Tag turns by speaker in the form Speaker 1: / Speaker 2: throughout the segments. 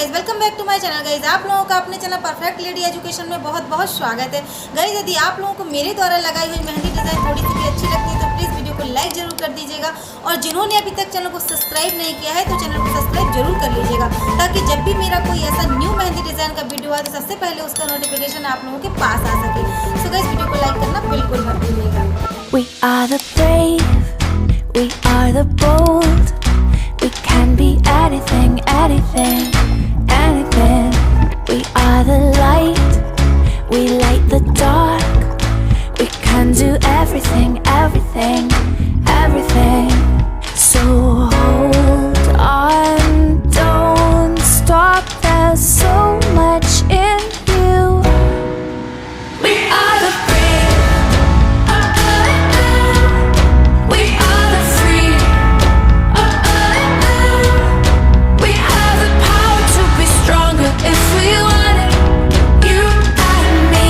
Speaker 1: Guys, welcome back to my channel. Guys, आप लोगों का अपने चैनल परफेक्ट लेडी एजुकेशन में बहुत बहुत स्वागत है। गाइज, यदि आप लोगों को मेरे द्वारा लगाई हुई मेहंदी डिज़ाइन थोड़ी सी भी अच्छी लगती है तो प्लीज़ वीडियो को लाइक जरूर कर दीजिएगा, और जिन्होंने अभी तक चैनल को सब्सक्राइब नहीं किया है तो चैनल को सब्सक्राइब जरूर कर लीजिएगा, ताकि जब भी मेरा कोई ऐसा न्यू मेहंदी डिज़ाइन का वीडियो आए तो सबसे पहले उसका नोटिफिकेशन आप लोगों के पास आ सके। सो गाइज, वीडियो को लाइक करना बिल्कुल मत भूलिएगा।
Speaker 2: We are the brave, we are the bold. We can be anything, anything, anything. We are the light, we light the dark. We can do everything, everything, everything. So hold on, don't stop, there's so much in you. We are the brave, we are the free. We have the power to be stronger if we want it, you and me.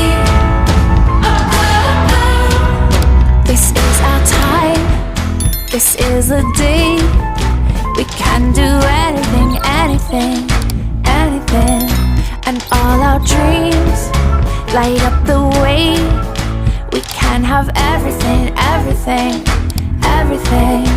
Speaker 2: This is our time, this is the day. We can do anything, anything, anything. And all our dreams light up the way. We can have everything, everything, everything.